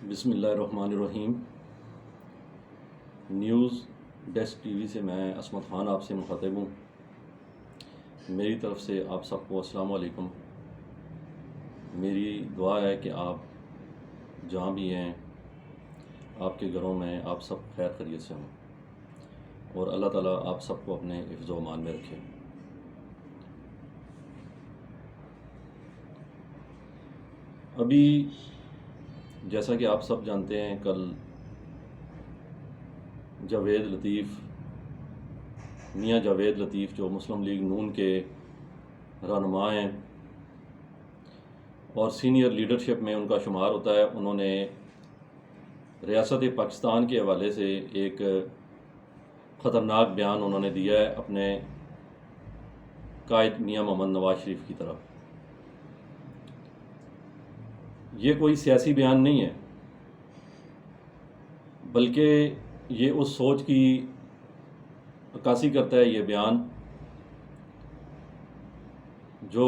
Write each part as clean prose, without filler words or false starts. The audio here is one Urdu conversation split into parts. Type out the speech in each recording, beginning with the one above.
بسم اللہ الرحمن الرحیم۔ نیوز ڈیسک ٹی وی سے میں عصمت خان آپ سے مخاطب ہوں۔ میری طرف سے آپ سب کو السلام علیکم۔ میری دعا ہے کہ آپ جہاں بھی ہیں، آپ کے گھروں میں آپ سب خیر خیریت سے ہوں اور اللہ تعالیٰ آپ سب کو اپنے حفظ و امان میں رکھے۔ ابھی جیسا کہ آپ سب جانتے ہیں، کل میاں جاوید لطیف جو مسلم لیگ نون کے رہنما ہیں اور سینئر لیڈرشپ میں ان کا شمار ہوتا ہے، انہوں نے ریاست پاکستان کے حوالے سے ایک خطرناک بیان انہوں نے دیا ہے اپنے قائد میاں محمد نواز شریف کی طرف۔ یہ کوئی سیاسی بیان نہیں ہے، بلکہ یہ اس سوچ کی عکاسی کرتا ہے یہ بیان جو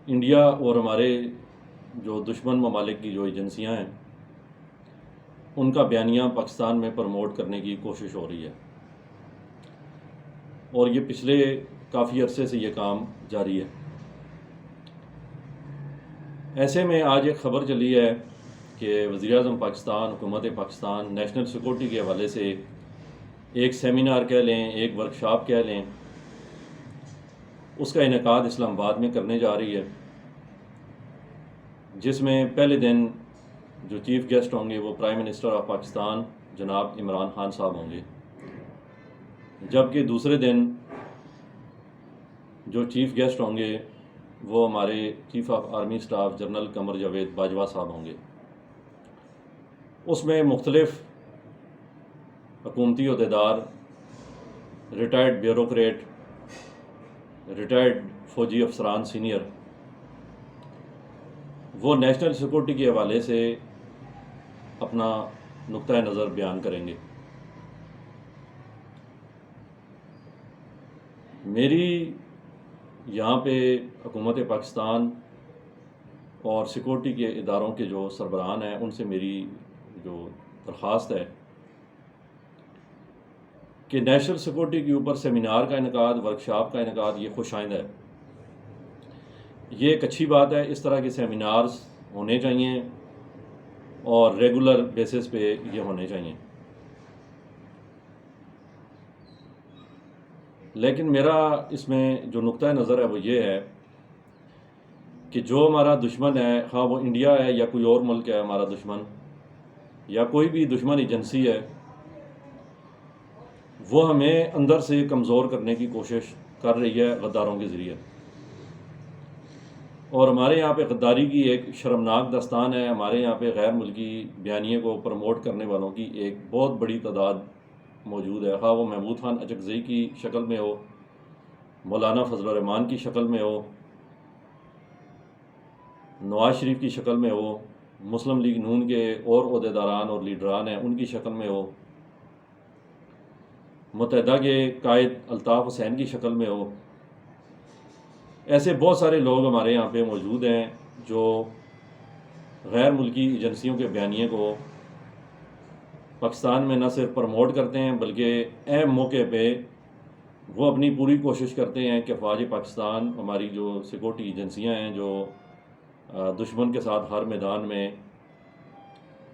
انڈیا اور ہمارے جو دشمن ممالک کی جو ایجنسیاں ہیں ان کا بیانیہ پاکستان میں پروموٹ کرنے کی کوشش ہو رہی ہے، اور یہ پچھلے کافی عرصے سے یہ کام جاری ہے۔ ایسے میں آج ایک خبر چلی ہے کہ وزیر اعظم پاکستان، حکومت پاکستان نیشنل سیکورٹی کے حوالے سے ایک سیمینار کہہ لیں، ایک ورکشاپ کہہ لیں، اس کا انعقاد اسلام آباد میں کرنے جا رہی ہے، جس میں پہلے دن جو چیف گیسٹ ہوں گے وہ پرائم منسٹر آف پاکستان جناب عمران خان صاحب ہوں گے، جبکہ دوسرے دن جو چیف گیسٹ ہوں گے وہ ہمارے chief of army staff general Qamar Javed Bajwa صاحب ہوں گے۔ اس میں مختلف حکومتی عہدیدار، ریٹائرڈ بیوروکریٹ، ریٹائرڈ فوجی افسران سینئر، وہ نیشنل سیکورٹی کے حوالے سے اپنا نقطۂ نظر بیان کریں گے۔ میری یہاں پہ حکومت پاکستان اور سیکورٹی کے اداروں کے جو سربراہان ہیں ان سے میری جو درخواست ہے کہ نیشنل سیکورٹی کے اوپر سیمینار کا انعقاد، ورکشاپ کا انعقاد، یہ خوش آئند ہے، یہ ایک اچھی بات ہے۔ اس طرح کے سیمینارز ہونے چاہیے اور ریگولر بیسس پہ یہ ہونے چاہیے۔ لیکن میرا اس میں جو نقطۂ نظر ہے وہ یہ ہے کہ جو ہمارا دشمن ہے، خواہ وہ انڈیا ہے یا کوئی اور ملک ہے ہمارا دشمن، یا کوئی بھی دشمن ایجنسی ہے، وہ ہمیں اندر سے کمزور کرنے کی کوشش کر رہی ہے غداروں کے ذریعے، اور ہمارے یہاں پہ غداری کی ایک شرمناک داستان ہے۔ ہمارے یہاں پہ غیر ملکی بیانیے کو پروموٹ کرنے والوں کی ایک بہت بڑی تعداد موجود ہے، خواہ وہ محمود خان اچکزئی کی شکل میں ہو، مولانا فضل الرحمان کی شکل میں ہو، نواز شریف کی شکل میں ہو، مسلم لیگ نون کے اور عہدیداران اور لیڈران ہیں ان کی شکل میں ہو، متحدہ کے قائد الطاف حسین کی شکل میں ہو۔ ایسے بہت سارے لوگ ہمارے یہاں پہ موجود ہیں جو غیر ملکی ایجنسیوں کے بیانیے کو پاکستان میں نہ صرف پروموٹ کرتے ہیں بلکہ اہم موقع پہ وہ اپنی پوری کوشش کرتے ہیں کہ افواج پاکستان، ہماری جو سیکورٹی ایجنسیاں ہیں جو دشمن کے ساتھ ہر میدان میں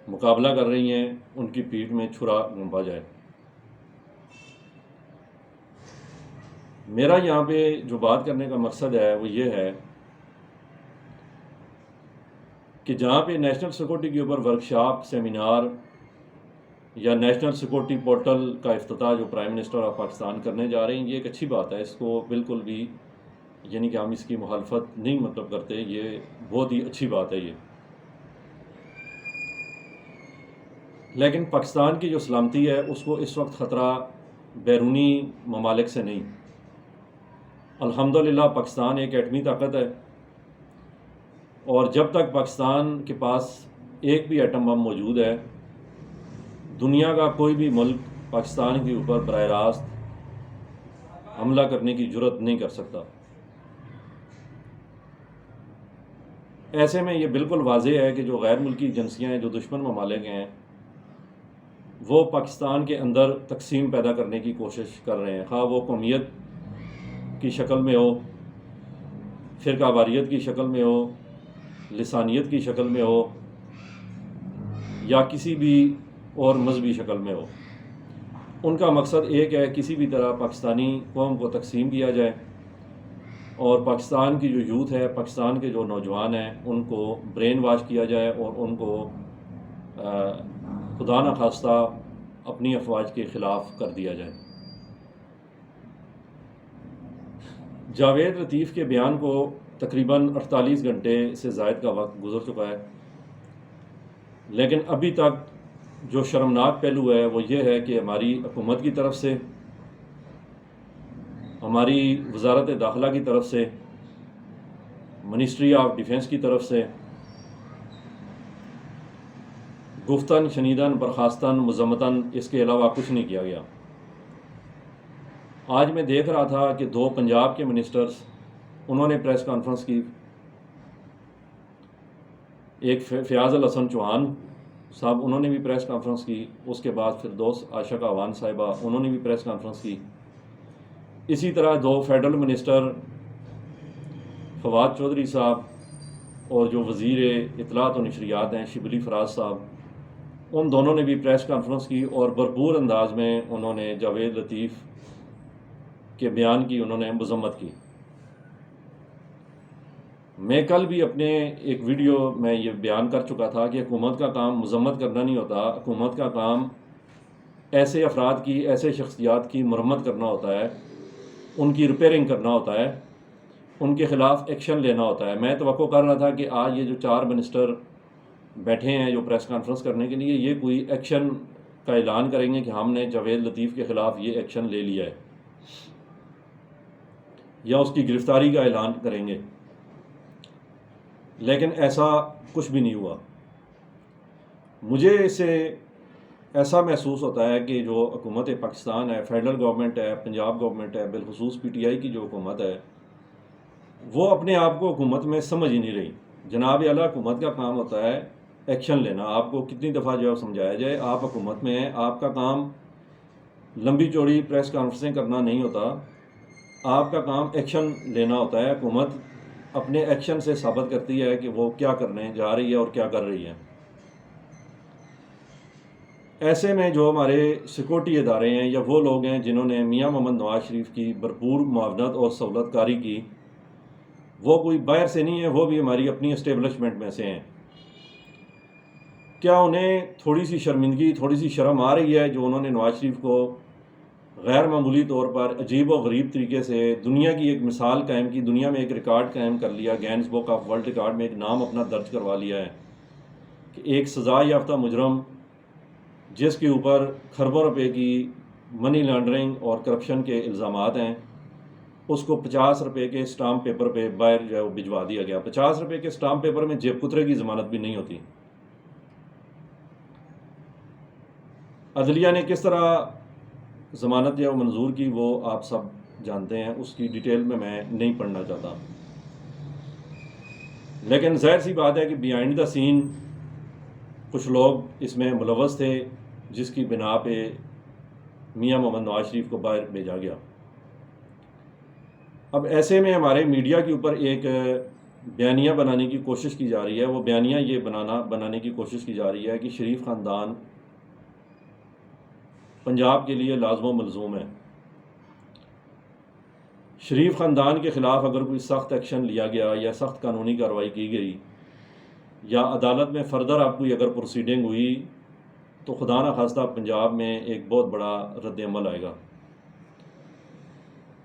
مقابلہ کر رہی ہیں، ان کی پیٹھ میں چھرا گھونپا جائے۔ میرا یہاں پہ جو بات کرنے کا مقصد ہے وہ یہ ہے کہ جہاں پہ نیشنل سیکورٹی کے اوپر ورکشاپ، سیمینار یا نیشنل سیکورٹی پورٹل کا افتتاح جو پرائم منسٹر آف پاکستان کرنے جا رہے ہیں، یہ ایک اچھی بات ہے، اس کو بالکل بھی یعنی کہ ہم اس کی مخالفت نہیں کرتے، یہ بہت ہی اچھی بات ہے یہ۔ لیکن پاکستان کی جو سلامتی ہے اس کو اس وقت خطرہ بیرونی ممالک سے نہیں۔ الحمدللہ پاکستان ایک ایٹمی طاقت ہے، اور جب تک پاکستان کے پاس ایک بھی ایٹم بم موجود ہے، دنیا کا کوئی بھی ملک پاکستان کے اوپر براہ راست حملہ کرنے کی جرات نہیں کر سکتا۔ ایسے میں یہ بالکل واضح ہے کہ جو غیر ملکی ایجنسیاں ہیں، جو دشمن ممالک ہیں، وہ پاکستان کے اندر تقسیم پیدا کرنے کی کوشش کر رہے ہیں، خواہ وہ قومیت کی شکل میں ہو، فرقہ واریت کی شکل میں ہو، لسانیت کی شکل میں ہو، یا کسی بھی اور مذہبی شکل میں ہو۔ ان کا مقصد ایک ہے، کسی بھی طرح پاکستانی قوم کو تقسیم کیا جائے اور پاکستان کی جو یوتھ ہے، پاکستان کے جو نوجوان ہیں، ان کو برین واش کیا جائے اور ان کو خدا نخواستہ اپنی افواج کے خلاف کر دیا جائے۔ جاوید لطیف کے بیان کو تقریباً 48 گھنٹے سے زائد کا وقت گزر چکا ہے، لیکن ابھی تک جو شرمناک پہلو ہے وہ یہ ہے کہ ہماری حکومت کی طرف سے، ہماری وزارت داخلہ کی طرف سے، منسٹری آف ڈیفنس کی طرف سے گفتن، شنیدن، برخاستن، مذمتاً اس کے علاوہ کچھ نہیں کیا گیا۔ آج میں دیکھ رہا تھا کہ 2 پنجاب کے منسٹرز، انہوں نے پریس کانفرنس کی، ایک فیاض الحسن چوہان صاحب، انہوں نے بھی پریس کانفرنس کی، اس کے بعد فردوس عاشق اعوان صاحبہ، انہوں نے بھی پریس کانفرنس کی۔ اسی طرح 2 فیڈرل منسٹر فواد چودھری صاحب اور جو وزیر اطلاعات و نشریات ہیں شبلی فراز صاحب، ان دونوں نے بھی پریس کانفرنس کی اور بھرپور انداز میں انہوں نے جاوید لطیف کے بیان کی انہوں نے مذمت کی۔ میں کل بھی اپنے ایک ویڈیو میں یہ بیان کر چکا تھا کہ حکومت کا کام مذمت کرنا نہیں ہوتا، حکومت کا کام ایسے افراد کی، ایسے شخصیات کی مرمت کرنا ہوتا ہے، ان کی ریپیئرنگ کرنا ہوتا ہے، ان کے خلاف ایکشن لینا ہوتا ہے۔ میں توقع کر رہا تھا کہ آج یہ جو 4 منسٹر بیٹھے ہیں جو پریس کانفرنس کرنے کے لیے، یہ کوئی ایکشن کا اعلان کریں گے کہ ہم نے جاوید لطیف کے خلاف یہ ایکشن لے لیا ہے، یا اس کی گرفتاری کا اعلان کریں گے، لیکن ایسا کچھ بھی نہیں ہوا۔ مجھے اس سے ایسا محسوس ہوتا ہے کہ جو حکومت پاکستان ہے، فیڈرل گورنمنٹ ہے، پنجاب گورنمنٹ ہے، بالخصوص پی ٹی آئی کی جو حکومت ہے، وہ اپنے آپ کو حکومت میں سمجھ ہی نہیں رہی۔ جناب اعلیٰ، حکومت کا کام ہوتا ہے ایکشن لینا۔ آپ کو کتنی دفعہ جو ہے سمجھایا جائے، آپ حکومت میں ہیں، آپ کا کام لمبی چوڑی پریس کانفرنسیں کرنا نہیں ہوتا، آپ کا کام ایکشن لینا ہوتا ہے۔ حکومت اپنے ایکشن سے ثابت کرتی ہے کہ وہ کیا کرنے جا رہی ہے اور کیا کر رہی ہے۔ ایسے میں جو ہمارے سیکورٹی ادارے ہیں یا وہ لوگ ہیں جنہوں نے میاں محمد نواز شریف کی بھرپور معاونت اور سہولت کاری کی، وہ کوئی باہر سے نہیں ہے، وہ بھی ہماری اپنی اسٹیبلشمنٹ میں سے ہیں۔ کیا انہیں تھوڑی سی شرمندگی، تھوڑی سی شرم آ رہی ہے جو انہوں نے نواز شریف کو غیر معمولی طور پر عجیب و غریب طریقے سے دنیا کی ایک مثال قائم کی، دنیا میں ایک ریکارڈ قائم کر لیا، grains book of world record میں ایک نام اپنا درج کروا لیا ہے کہ ایک سزا یافتہ مجرم جس کے اوپر کھربوں روپے کی منی لانڈرنگ اور کرپشن کے الزامات ہیں، اس کو 50 روپے کے اسٹامپ پیپر پہ باہر جو ہے وہ بھجوا دیا گیا۔ 50 روپے کے اسٹامپ پیپر میں جیب کترے کی ضمانت بھی نہیں ہوتی۔ عدلیہ نے کس طرح ضمانت یا منظور کی وہ آپ سب جانتے ہیں، اس کی ڈیٹیل میں نہیں پڑھنا چاہتا، لیکن ظاہر سی بات ہے کہ بیہائنڈ دا سین کچھ لوگ اس میں ملوث تھے، جس کی بنا پہ میاں محمد نواز شریف کو باہر بھیجا گیا۔ اب ایسے میں ہمارے میڈیا کے اوپر ایک بیانیہ بنانے کی کوشش کی جا رہی ہے۔ وہ بیانیہ یہ بنانے کی کوشش کی جا رہی ہے کہ شریف خاندان پنجاب کے لیے لازم و ملزوم ہے۔ شریف خاندان کے خلاف اگر کوئی سخت ایکشن لیا گیا یا سخت قانونی کارروائی کی گئی یا عدالت میں فردر آپ کوئی اگر پروسیڈنگ ہوئی تو خدا نخواستہ پنجاب میں ایک بہت بڑا رد عمل آئے گا۔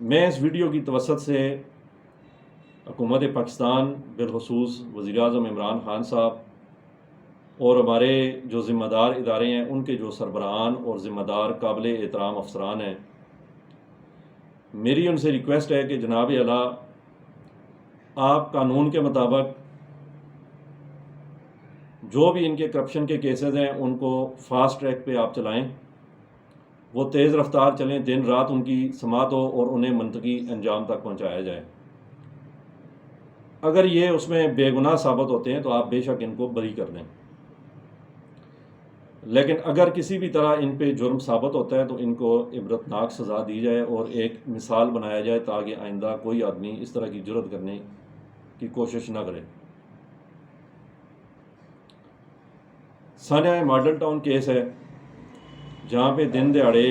میں اس ویڈیو کی توسط سے حکومت پاکستان، بالخصوص وزیر اعظم عمران خان صاحب اور ہمارے جو ذمہ دار ادارے ہیں، ان کے جو سربراہان اور ذمہ دار قابل احترام افسران ہیں، میری ان سے ریکویسٹ ہے کہ جناب اعلیٰ، آپ قانون کے مطابق جو بھی ان کے کرپشن کے کیسز ہیں ان کو فاسٹ ٹریک پہ آپ چلائیں، وہ تیز رفتار چلیں، دن رات ان کی سماعت ہو اور انہیں منطقی انجام تک پہنچایا جائے۔ اگر یہ اس میں بے گناہ ثابت ہوتے ہیں تو آپ بے شک ان کو بری کر دیں، لیکن اگر کسی بھی طرح ان پہ جرم ثابت ہوتا ہے تو ان کو عبرتناک سزا دی جائے اور ایک مثال بنایا جائے تاکہ آئندہ کوئی آدمی اس طرح کی جرت کرنے کی کوشش نہ کرے۔ سانحہ ماڈل ٹاؤن کیس ہے جہاں پہ دن دہاڑے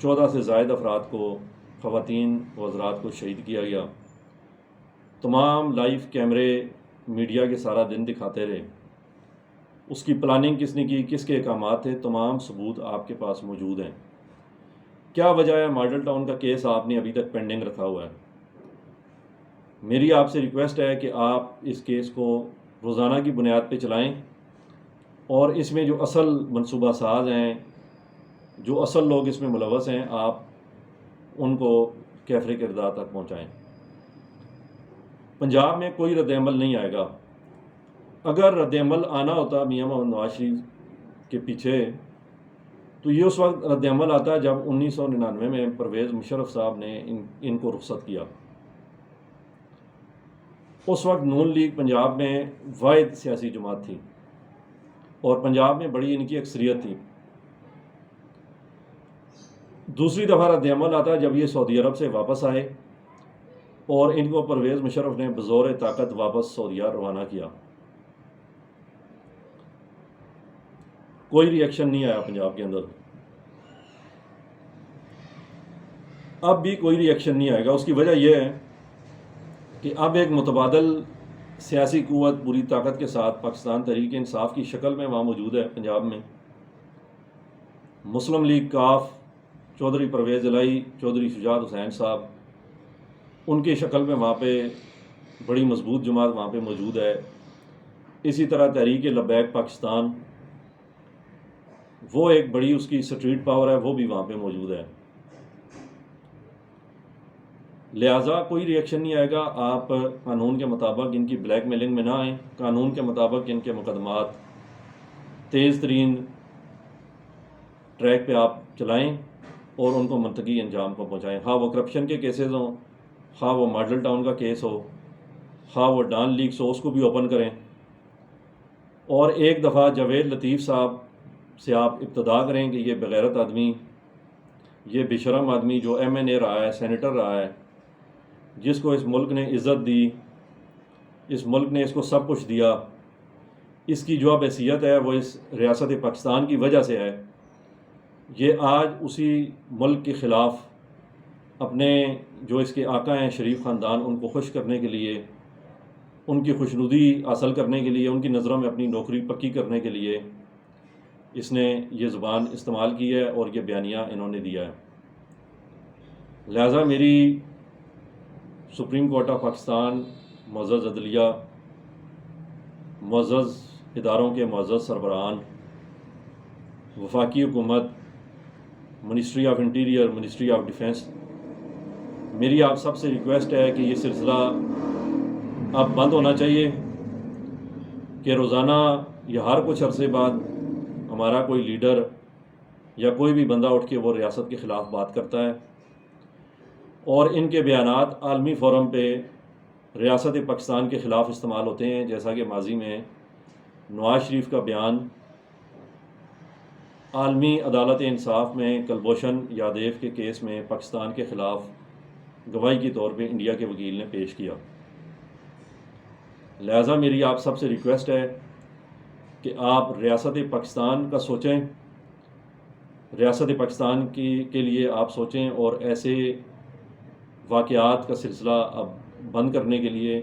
14 سے زائد افراد کو، خواتین و حضرات کو شہید کیا گیا۔ تمام لائیو کیمرے میڈیا کے سارا دن دکھاتے رہے۔ اس کی پلاننگ کس نے کی، کس کے احکامات تھے، تمام ثبوت آپ کے پاس موجود ہیں۔ کیا وجہ ہے ماڈل ٹاؤن کا کیس آپ نے ابھی تک پینڈنگ رکھا ہوا ہے؟ میری آپ سے ریکویسٹ ہے کہ آپ اس کیس کو روزانہ کی بنیاد پہ چلائیں اور اس میں جو اصل منصوبہ ساز ہیں، جو اصل لوگ اس میں ملوث ہیں، آپ ان کو کیفر کردار تک پہنچائیں۔ پنجاب میں کوئی رد عمل نہیں آئے گا۔ اگر رد عمل آنا ہوتا میاں محمد نواز شریف کے پیچھے تو یہ اس وقت رد عمل آتا جب 1999 میں پرویز مشرف صاحب نے ان کو رخصت کیا۔ اس وقت نون لیگ پنجاب میں واحد سیاسی جماعت تھی اور پنجاب میں بڑی ان کی اکثریت تھی۔ دوسری دفعہ رد عمل آتا جب یہ سعودی عرب سے واپس آئے اور ان کو پرویز مشرف نے بزور طاقت واپس سعودیہ روانہ کیا۔ کوئی ری ایکشن نہیں آیا پنجاب کے اندر، اب بھی کوئی ری ایکشن نہیں آئے گا۔ اس کی وجہ یہ ہے کہ اب ایک متبادل سیاسی قوت پوری طاقت کے ساتھ پاکستان تحریک انصاف کی شکل میں وہاں موجود ہے پنجاب میں۔ مسلم لیگ کاف، چودھری پرویز الہی، چودھری شجاعت حسین صاحب، ان کی شکل میں وہاں پہ بڑی مضبوط جماعت وہاں پہ موجود ہے۔ اسی طرح تحریک لبیک پاکستان، وہ ایک بڑی اس کی سٹریٹ پاور ہے، وہ بھی وہاں پہ موجود ہے۔ لہٰذا کوئی ری ایکشن نہیں آئے گا۔ آپ قانون کے مطابق ان کی بلیک میلنگ میں نہ آئیں، قانون کے مطابق ان کے مقدمات تیز ترین ٹریک پہ آپ چلائیں اور ان کو منطقی انجام کو پہنچائیں، خواہ وہ کرپشن کے کیسز ہوں، خواہ وہ ماڈل ٹاؤن کا کیس ہو، خواہ وہ ڈان لیکس ہو، اس کو بھی اوپن کریں۔ اور ایک دفعہ جاوید لطیف صاحب سے آپ ابتدا کریں کہ یہ بغیرت آدمی، یہ بے شرم آدمی جو ایم این اے رہا ہے، سینیٹر رہا ہے، جس کو اس ملک نے عزت دی، اس ملک نے اس کو سب کچھ دیا، اس کی جو اب حیثیت ہے وہ اس ریاست پاکستان کی وجہ سے ہے، یہ آج اسی ملک کے خلاف اپنے جو اس کے آقا ہیں شریف خاندان، ان کو خوش کرنے کے لیے، ان کی خوشنودی حاصل کرنے کے لیے، ان کی نظروں میں اپنی نوکری پکی کرنے کے لیے اس نے یہ زبان استعمال کی ہے اور یہ بیانیہ انہوں نے دیا ہے۔ لہٰذا میری سپریم کورٹ آف پاکستان، معزز عدلیہ، معزز اداروں کے معزز سربراہان، وفاقی حکومت، ministry of interior, ministry of defence, میری آپ سب سے ریکویسٹ ہے کہ یہ سلسلہ اب بند ہونا چاہیے کہ روزانہ یا ہر کچھ عرصے بعد ہمارا کوئی لیڈر یا کوئی بھی بندہ اٹھ کے وہ ریاست کے خلاف بات کرتا ہے اور ان کے بیانات عالمی فورم پہ ریاست پاکستان کے خلاف استعمال ہوتے ہیں، جیسا کہ ماضی میں نواز شریف کا بیان عالمی عدالت انصاف میں کلبھوشن یادیو کے کیس میں پاکستان کے خلاف گواہی کے طور پہ انڈیا کے وکیل نے پیش کیا۔ لہٰذا میری آپ سب سے ریکویسٹ ہے کہ آپ ریاست پاکستان کا سوچیں، ریاست پاکستان کے لیے آپ سوچیں اور ایسے واقعات کا سلسلہ اب بند کرنے کے لیے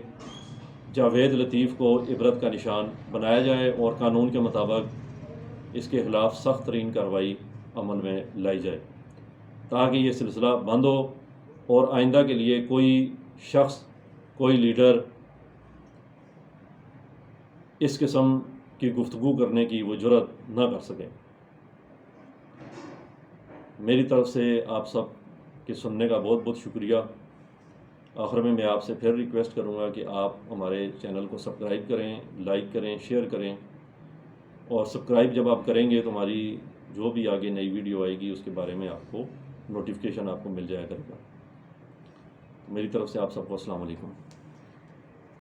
جاوید لطیف کو عبرت کا نشان بنایا جائے اور قانون کے مطابق اس کے خلاف سخت ترین کارروائی عمل میں لائی جائے تاکہ یہ سلسلہ بند ہو اور آئندہ کے لیے کوئی شخص، کوئی لیڈر اس قسم کی گفتگو کرنے کی وہ جرت نہ کر سکے۔ میری طرف سے آپ سب کے سننے کا بہت بہت شکریہ۔ آخر میں آپ سے پھر ریکویسٹ کروں گا کہ آپ ہمارے چینل کو سبسکرائب کریں، لائک کریں، شیئر کریں، اور سبسکرائب جب آپ کریں گے تو ہماری جو بھی آگے نئی ویڈیو آئے گی اس کے بارے میں آپ کو نوٹیفیکیشن آپ کو مل جایا کرے گا۔ میری طرف سے آپ سب کو السلام علیکم۔